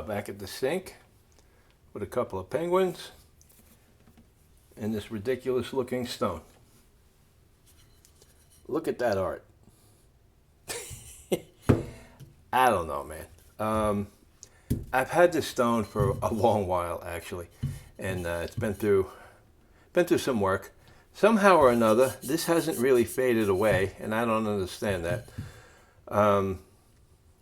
back at the sink with a couple of penguins and this ridiculous looking stone. Look at that art. I don't know, man. I've had this stone for a long while, actually, and it's been through some work. Somehow or another, this hasn't really faded away, and I don't understand that.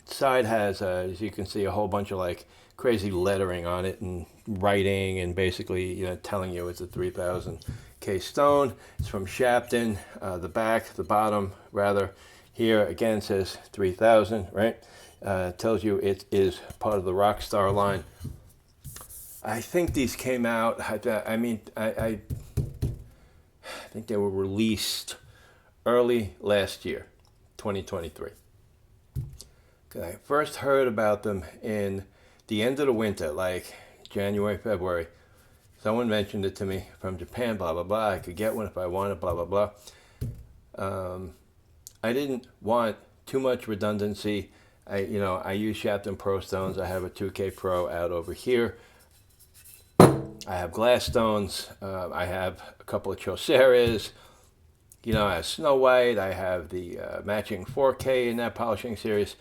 Side has, as you can see, a whole bunch of like crazy lettering on it and writing, and basically, telling you it's a 3000K stone. It's from Shapton. The back, the bottom, rather, here again says 3000, right? Tells you it is part of the Rockstar line. I think these came out. I think they were released early last year, 2023. I first heard about them in the end of the winter, like January, February. Someone mentioned it to me from Japan, blah, blah, blah. I could get one if I wanted, blah, blah, blah. I didn't want too much redundancy. I use Shapton Pro stones. I have a 2K Pro out over here. I have glass stones. I have a couple of Choceras. I have Snow White. I have the matching 4K in that polishing series.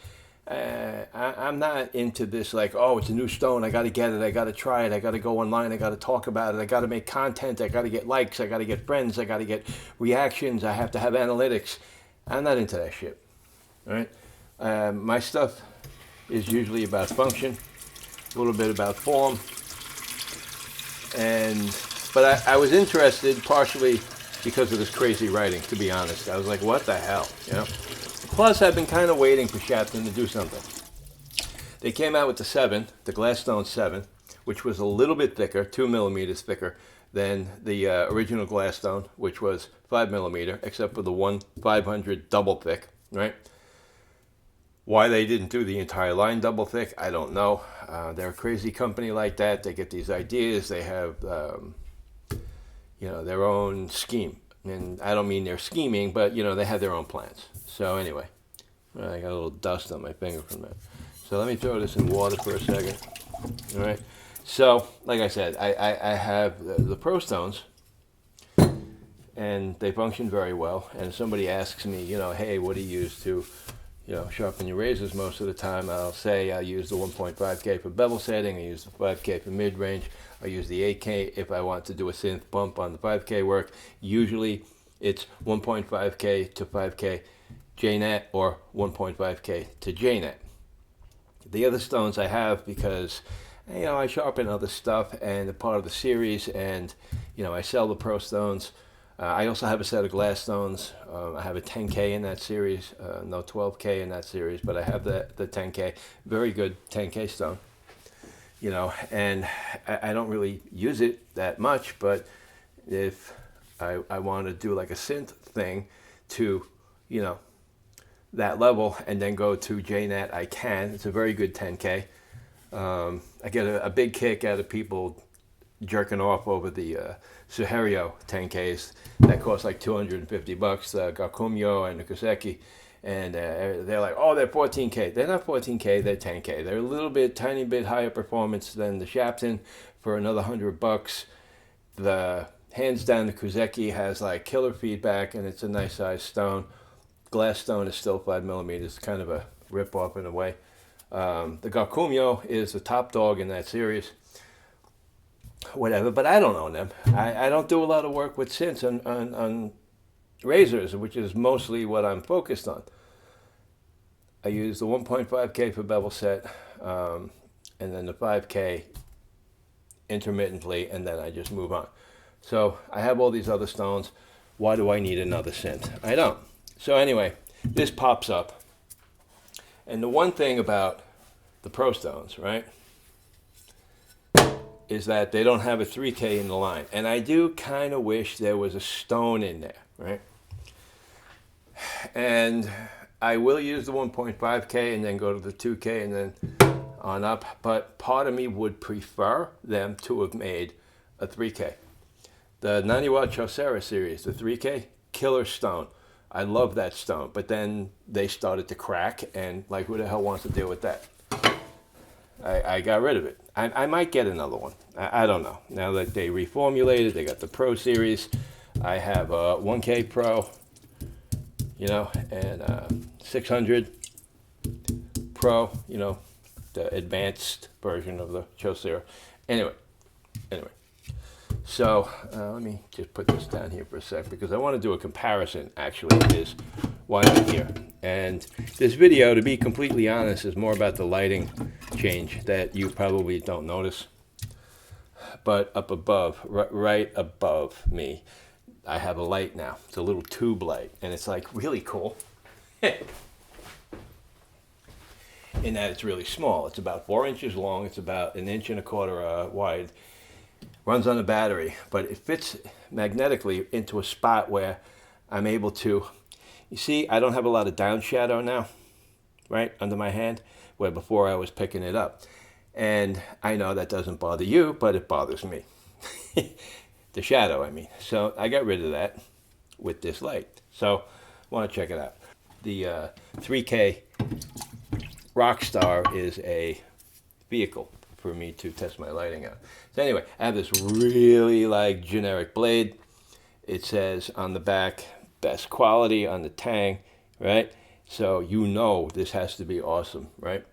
I'm not into this like, oh, it's a new stone, I got to get it, I got to try it, I got to go online, I got to talk about it, I got to make content, I got to get likes, I got to get friends, I got to get reactions, I have to have analytics. I'm not into that shit. All right? My stuff is usually about function, a little bit about form, but I was interested partially because of this crazy writing, to be honest. I was like, what the hell, Plus, I've been kind of waiting for Shapton to do something. They came out with the Glassstone 7, which was a little bit thicker, 2 millimeters thicker than the original Glassstone, which was 5 millimeter, except for the 1/500 double thick, right? Why they didn't do the entire line double thick, I don't know. They're a crazy company like that. They get these ideas. They have, their own scheme. And I don't mean they're scheming, but, they have their own plans. So anyway, I got a little dust on my finger from that. So let me throw this in water for a second. All right. So, like I said, I have the Pro Stones, and they function very well. And if somebody asks me, hey, what do you use to, sharpen your razors most of the time, I'll say I use the 1.5K for bevel setting, I use the 5K for mid-range, I use the 8K if I want to do a synth bump on the 5K work. Usually it's 1.5K to 5K JNet or 1.5K to JNet. The other stones I have because, I sharpen other stuff and they're part of the series, and, I sell the Pro Stones. I also have a set of glass stones. I have a 10K in that series, no 12K in that series, but I have the 10K, very good 10K stone. And I don't really use it that much, but if I want to do like a synth thing to, that level and then go to JNet, I can. It's a very good 10K. I get a big kick out of people jerking off over the Suherio 10Ks that cost like $250, the Gakumyo and the Kuseki, and they're like, oh, they're 14K. They're not 14K, they're 10K. They're a little bit, tiny bit higher performance than the Shapton for another $100. The hands down, the Kuseki has like killer feedback, and it's a nice size stone. Glass stone is still 5 millimeters, kind of a rip off in a way. The Gakumyo is the top dog in that series. Whatever, but I don't own them. I don't do a lot of work with synths on razors, which is mostly what I'm focused on. I use the 1.5K for bevel set, and then the 5K intermittently, and then I just move on. So I have all these other stones. Why do I need another synth? I don't. So anyway, this pops up. And the one thing about the Pro Stones, right, is that they don't have a 3K in the line. And I do kind of wish there was a stone in there, right? And I will use the 1.5K and then go to the 2K and then on up. But part of me would prefer them to have made a 3K. The Naniwa Chosera series, the 3K, killer stone. I love that stone. But then they started to crack, and like, who the hell wants to deal with that? I got rid of it. I might get another one. I don't know. Now that they reformulated, they got the Pro Series. I have a 1K Pro, you know, and 600 Pro, you know, the advanced version of the Chaucer. Anyway. So let me just put this down here for a sec because I want to do a comparison, actually, is why I'm here. And this video, to be completely honest, is more about the lighting change that you probably don't notice. But up above, right above me, I have a light now. It's a little tube light, and it's like really cool. In that it's really small. It's about 4 inches long. It's about 1.25 inches wide. Runs on a battery, but it fits magnetically into a spot where I'm able to, you see, I don't have a lot of down shadow now, right, under my hand, where before I was picking it up. And I know that doesn't bother you, but it bothers me. The shadow, I mean. So I got rid of that with this light. So I want to check it out. The 3K Rockstar is a vehicle for me to test my lighting out. So anyway, I have this really like generic blade. It says on the back, best quality on the tang, right? So you know this has to be awesome, right?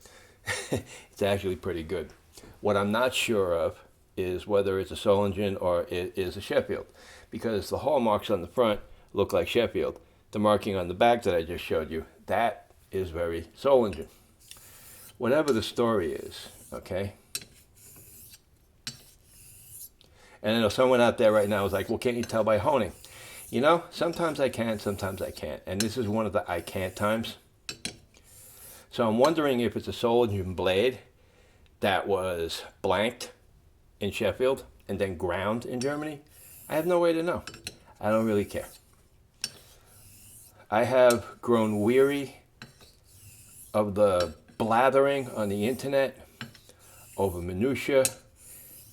It's actually pretty good. What I'm not sure of is whether it's a Solingen or it is a Sheffield, because the hallmarks on the front look like Sheffield. The marking on the back that I just showed you, that is very Solingen. Whatever the story is, okay? And I know someone out there right now is like, well, can't you tell by honing? You know, sometimes I can, sometimes I can't. And this is one of the I can't times. So I'm wondering if it's a Solingen blade that was blanked in Sheffield and then ground in Germany. I have no way to know. I don't really care. I have grown weary of the blathering on the internet over minutia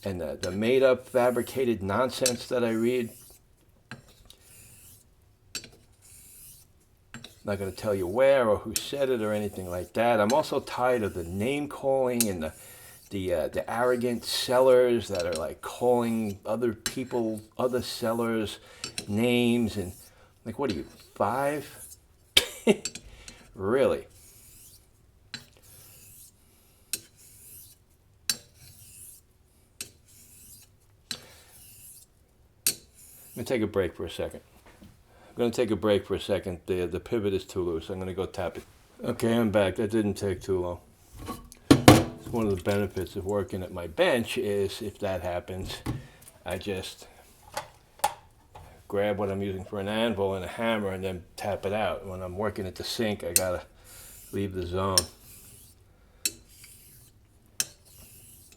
and the made-up, fabricated nonsense that I read. I'm not going to tell you where or who said it or anything like that. I'm also tired of the name-calling and the arrogant sellers that are like calling other people, other sellers, names. And like, what are you, 5? Really? I'm going to take a break for a second. The pivot is too loose. I'm going to go tap it. Okay, I'm back. That didn't take too long. It's one of the benefits of working at my bench is if that happens, I just grab what I'm using for an anvil and a hammer and then tap it out. When I'm working at the sink, I got to leave the zone.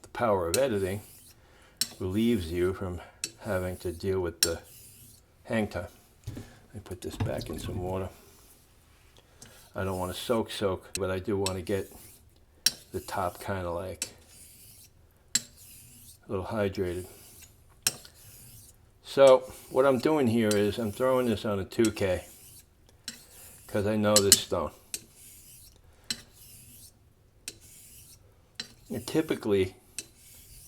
The power of editing relieves you from having to deal with the hang time. Let me put this back in some water. I don't want to soak, but I do want to get the top kind of like a little hydrated. So what I'm doing here is I'm throwing this on a 2K because I know this stone. And typically,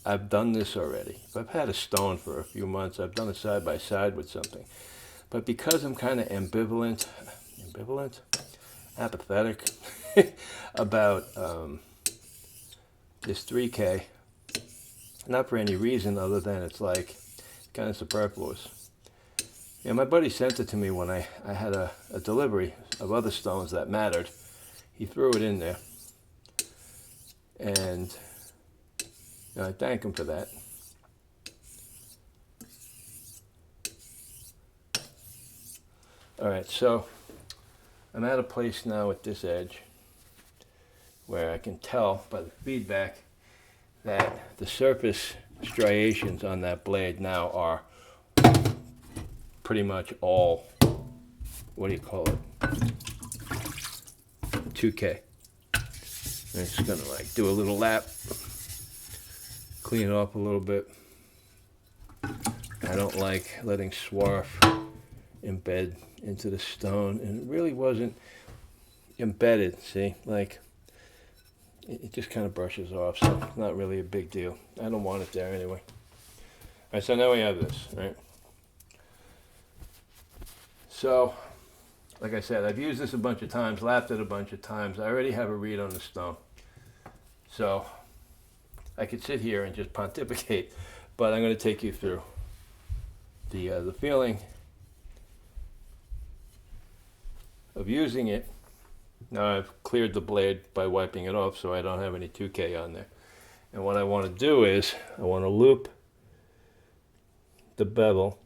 I've done this already. If I've had a stone for a few months, I've done it side by side with something. But because I'm kind of apathetic about this 3K, not for any reason other than it's like kind of superfluous. Yeah, my buddy sent it to me when I had a delivery of other stones that mattered. He threw it in there. And I thank him for that. All right, so I'm at a place now at this edge where I can tell by the feedback that the surface striations on that blade now are pretty much all, what do you call it, 2K. I'm just gonna like do a little lap, clean it up a little bit. I don't like letting Swarf embed into the stone, and it really wasn't embedded, see, like it just kind of brushes off, so it's not really a big deal. I don't want it there anyway. All right, so now we have this, right? So, like I said, I've used this a bunch of times, lapped it a bunch of times. I already have a read on the stone. So, I could sit here and just pontificate, but I'm going to take you through the feeling of using it. Now I've cleared the blade by wiping it off so I don't have any 2K on there. And what I want to do is, I want to loop the bevel.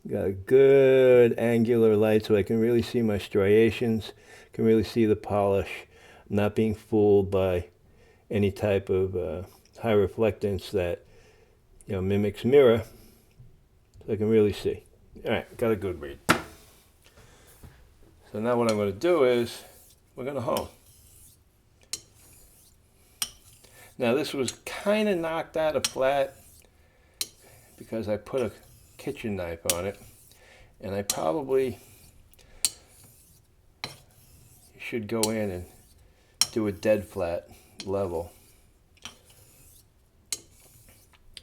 Got a good angular light so I can really see my striations, can really see the polish. I'm not being fooled by any type of high reflectance that mimics mirror. So I can really see. Alright, got a good read. So now what I'm going to do is, we're going to hone. Now this was kind of knocked out of flat because I put a kitchen knife on it, and I probably should go in and do a dead flat level.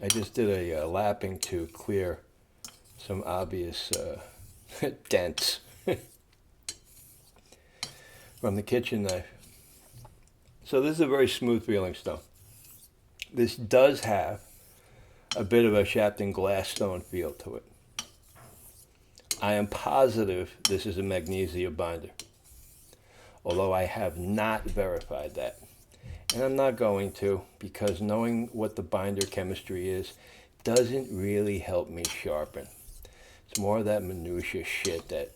I just did a lapping to clear some obvious dents from the kitchen knife. So this is a very smooth feeling stone. This does have a bit of a Shapton glass stone feel to it. I am positive this is a magnesia binder, although I have not verified that. And I'm not going to, because knowing what the binder chemistry is doesn't really help me sharpen. It's more of that minutia shit that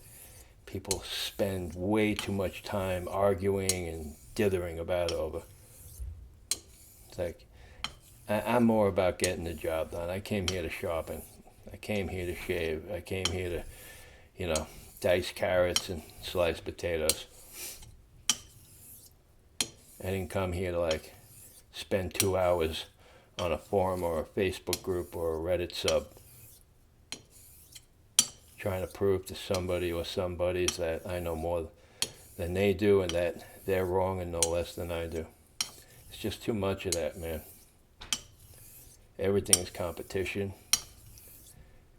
people spend way too much time arguing and dithering about over. It's like, I'm more about getting the job done. I came here to sharpen. I came here to shave. I came here to, dice carrots and slice potatoes. I didn't come here to spend 2 hours on a forum or a Facebook group or a Reddit sub trying to prove to somebody or somebodies that I know more than they do and that they're wrong and know less than I do. It's just too much of that, man. Everything is competition.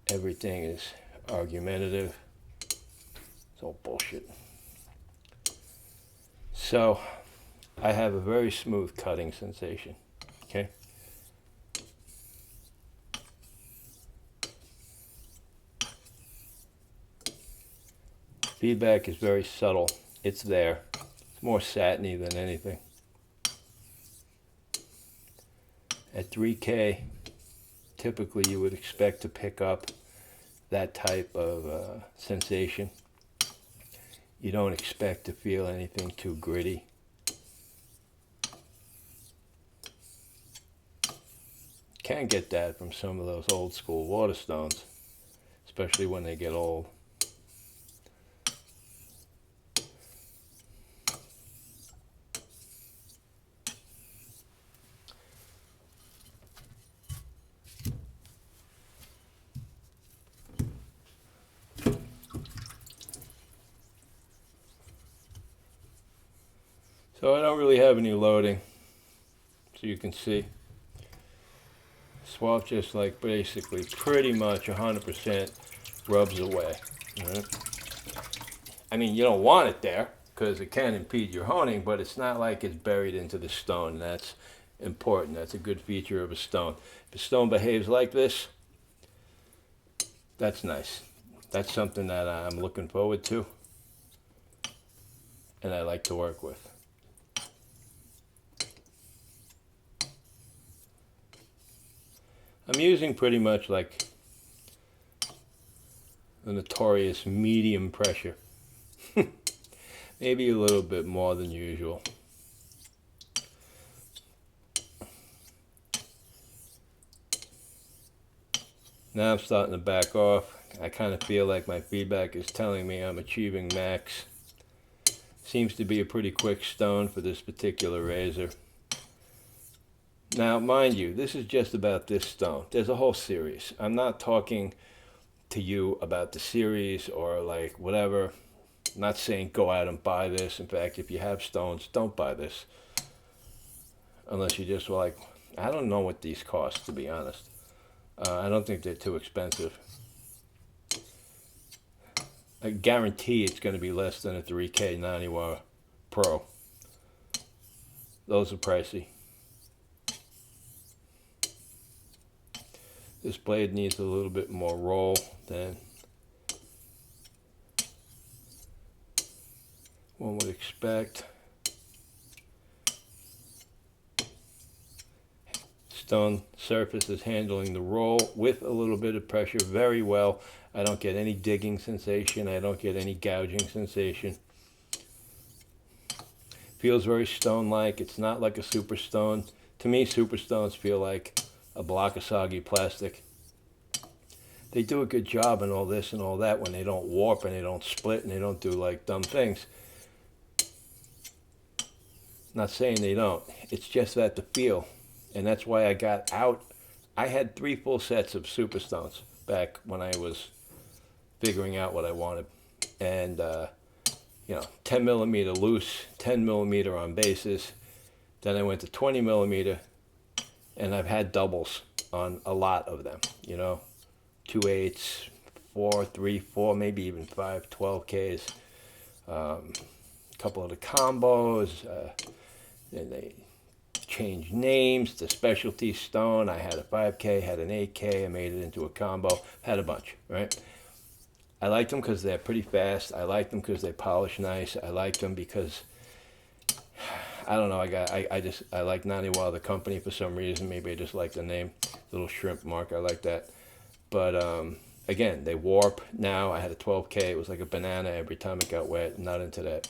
Everything is argumentative. It's all bullshit. So, I have a very smooth cutting sensation, okay? Feedback is very subtle. It's there. It's more satiny than anything. At 3K, typically you would expect to pick up that type of sensation. You don't expect to feel anything too gritty. Can get that from some of those old school water stones, especially when they get old. So I don't really have any loading, so you can see. Swarf just basically pretty much 100% rubs away. Right? I mean, you don't want it there because it can impede your honing, but it's not like it's buried into the stone. And that's important. That's a good feature of a stone. If a stone behaves like this, that's nice. That's something that I'm looking forward to and I like to work with. I'm using pretty much like the notorious medium pressure. Maybe a little bit more than usual. Now I'm starting to back off. I kind of feel like my feedback is telling me I'm achieving max. Seems to be a pretty quick stone for this particular razor. Now, mind you, this is just about this stone. There's a whole series. I'm not talking to you about the series or whatever. not saying go out and buy this. In fact, if you have stones, don't buy this. Unless you just were like, I don't know what these cost, to be honest. I don't think they're too expensive. I guarantee it's going to be less than a 3K Naniwa Pro. Those are pricey. This blade needs a little bit more roll than one would expect. Stone surface is handling the roll with a little bit of pressure very well. I don't get any digging sensation. I don't get any gouging sensation. Feels very stone-like. It's not like a super stone. To me, super stones feel like a block of soggy plastic. They do a good job in all this and all that when they don't warp and they don't split and they don't do like dumb things. Not saying they don't. It's just that the feel. And that's why I got out. I had 3 full sets of super stones back when I was figuring out what I wanted. And, you know, 10 millimeter loose, 10 millimeter on bases. Then I went to 20 millimeter, and I've had doubles on a lot of them, you know, 2/8, 4, 3, 4, maybe even 5, 12Ks. A couple of the combos, and they changed names to specialty stone. I had a 5K, had an 8K, I made it into a combo, had a bunch, right? I like them because they're pretty fast. I like them because they polish nice. I like them because, I don't know, I like Naniwa, the company, for some reason. Maybe I just like the name, little shrimp mark, I like that. But again, they warp now. I had a 12K, it was like a banana every time it got wet. Not into that.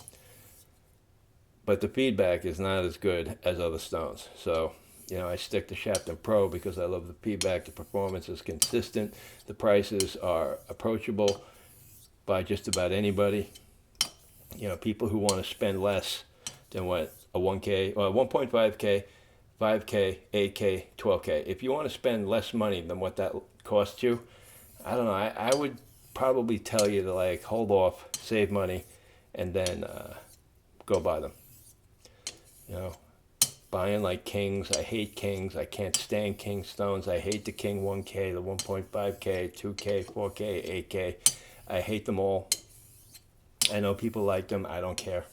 But the feedback is not as good as other stones. So, you know, I stick to Shapton Pro because I love the feedback. The performance is consistent. The prices are approachable by just about anybody. You know, people who want to spend less than what a 1K, or 1.5K, 5K, 8K, 12K. If you want to spend less money than what that costs you, I don't know, I would probably tell you to like hold off, save money, and then go buy them. You know, buying like kings. I hate kings. I can't stand king stones. I hate the king 1K, the 1.5K, 2K, 4K, 8K. I hate them all. I know people like them. I don't care.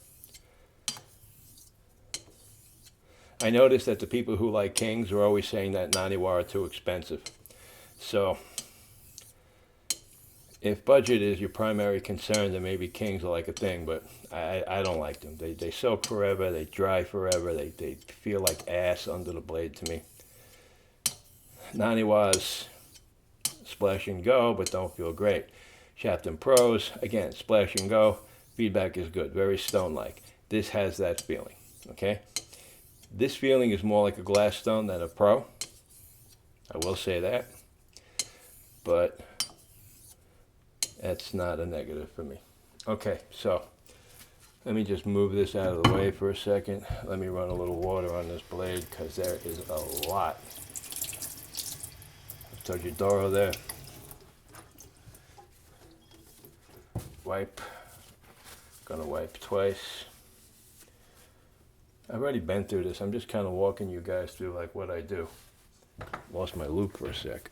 I noticed that the people who like kings are always saying that Naniwa are too expensive. So if budget is your primary concern, then maybe kings are like a thing, but I don't like them. They soak forever, they dry forever, they feel like ass under the blade to me. Naniwas, splash and go, but don't feel great. Shapton Pros, again, splash and go, feedback is good, very stone-like. This has that feeling, okay? This feeling is more like a glass stone than a pro. I will say that, but that's not a negative for me. Okay, so let me just move this out of the way for a second. Let me run a little water on this blade because there is a lot. I told you Doro there. Wipe. Gonna wipe twice. I've already been through this. I'm just kind of walking you guys through like what I do. Lost my loop for a sec.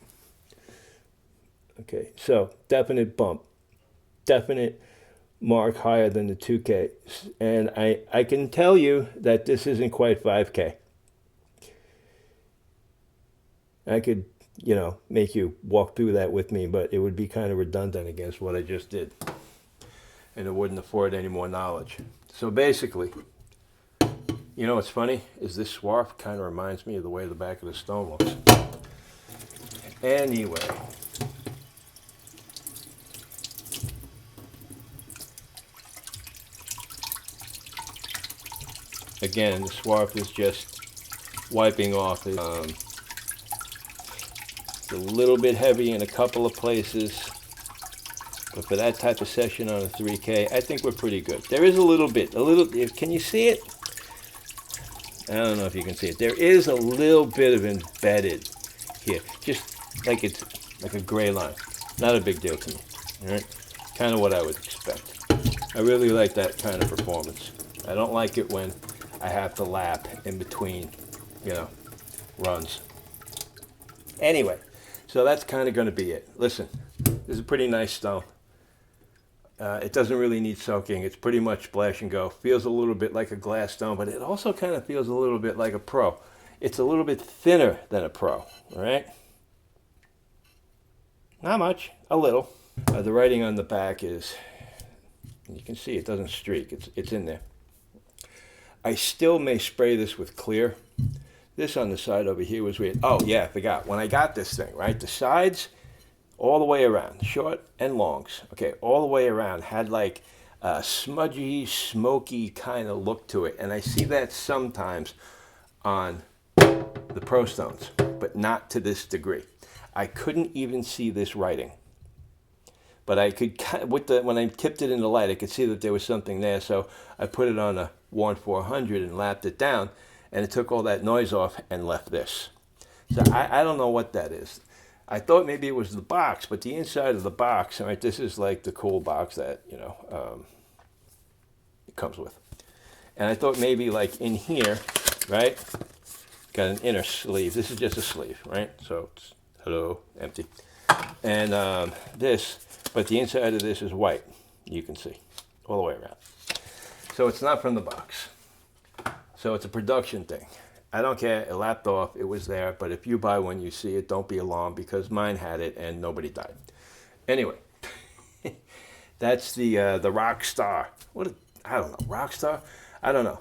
Okay, so definite bump. Definite mark higher than the 2K. And I can tell you that this isn't quite 5K. I could, you know, make you walk through that with me, but it would be kind of redundant against what I just did. And it wouldn't afford any more knowledge. So basically, you know what's funny? Is this Swarf kind of reminds me of the way the back of the stone looks. Anyway. Again, the Swarf is just wiping off. It's a little bit heavy in a couple of places. But for that type of session on a 3K, I think we're pretty good. There is a little bit, can you see it? I don't know if you can see it. There is a little bit of embedded here. Just like it's like a gray line. Not a big deal to me. All right? Kind of what I would expect. I really like that kind of performance. I don't like it when I have to lap in between, you know, runs. Anyway, so that's kind of going to be it. Listen, this is a pretty nice stone. It doesn't really need soaking. It's pretty much splash and go. Feels a little bit like a glass stone, but it also kind of feels a little bit like a pro. It's a little bit thinner than a pro, all right? Not much, a little. The writing on the back is, you can see it doesn't streak. It's in there. I still may spray this with clear. This on the side over here was weird. Oh, yeah, I forgot. When I got this thing, right, the sides all the way around, short and longs, okay, all the way around, had like a smudgy, smoky kind of look to it. And I see that sometimes on the Pro Stones, but not to this degree. I couldn't even see this writing. But I could, when I tipped it in the light, I could see that there was something there. So I put it on a Warren 400 and lapped it down, and it took all that noise off and left this. So I don't know what that is. I thought maybe it was the box, but the inside of the box, all right, this is like the cool box that, you know, it comes with. And I thought maybe like in here, right, got an inner sleeve. This is just a sleeve, right? So it's, hello, empty. And this, but the inside of this is white, you can see, all the way around. So it's not from the box. So it's a production thing. I don't care, it lapped off, it was there, but if you buy one, you see it, don't be alarmed, because mine had it and nobody died. Anyway, that's the Rockstar. I don't know, Rockstar? I don't know.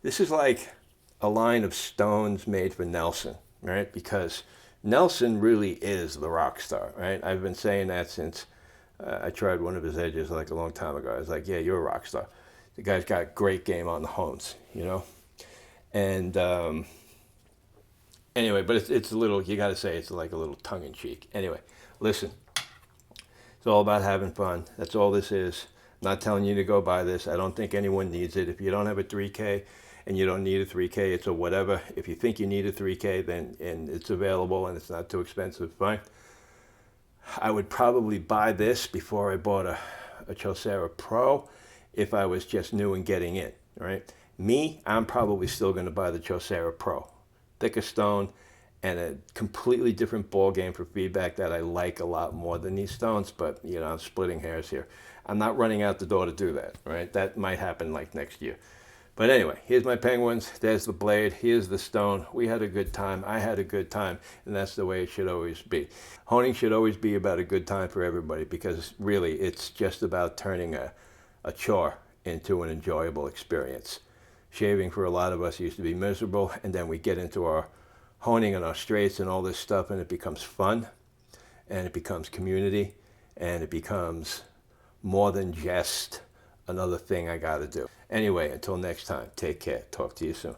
This is like a line of stones made for Nelson, right? Because Nelson really is the Rockstar, right? I've been saying that since I tried one of his edges like a long time ago. I was like, yeah, you're a Rockstar. The guy's got a great game on the hones, you know? And anyway, but it's a little, you got to say it's like a little tongue-in-cheek. Anyway, listen, it's all about having fun. That's all this is. I'm not telling you to go buy this. I don't think anyone needs it. If you don't have a 3K and you don't need a 3K, it's a whatever. If you think you need a 3K, then and it's available and it's not too expensive, fine. I would probably buy this before I bought a Chaucera Pro if I was just new and getting in, right? Me, I'm probably still going to buy the Chaucera Pro. Thicker stone and a completely different ball game for feedback that I like a lot more than these stones, but, you know, I'm splitting hairs here. I'm not running out the door to do that, right? That might happen like next year. But anyway, here's my penguins. There's the blade. Here's the stone. We had a good time. I had a good time, and that's the way it should always be. Honing should always be about a good time for everybody, because really it's just about turning a chore into an enjoyable experience. Shaving for a lot of us used to be miserable, and then we get into our honing and our straights and all this stuff, and it becomes fun, and it becomes community, and it becomes more than just another thing I got to do. Anyway, until next time, take care. Talk to you soon.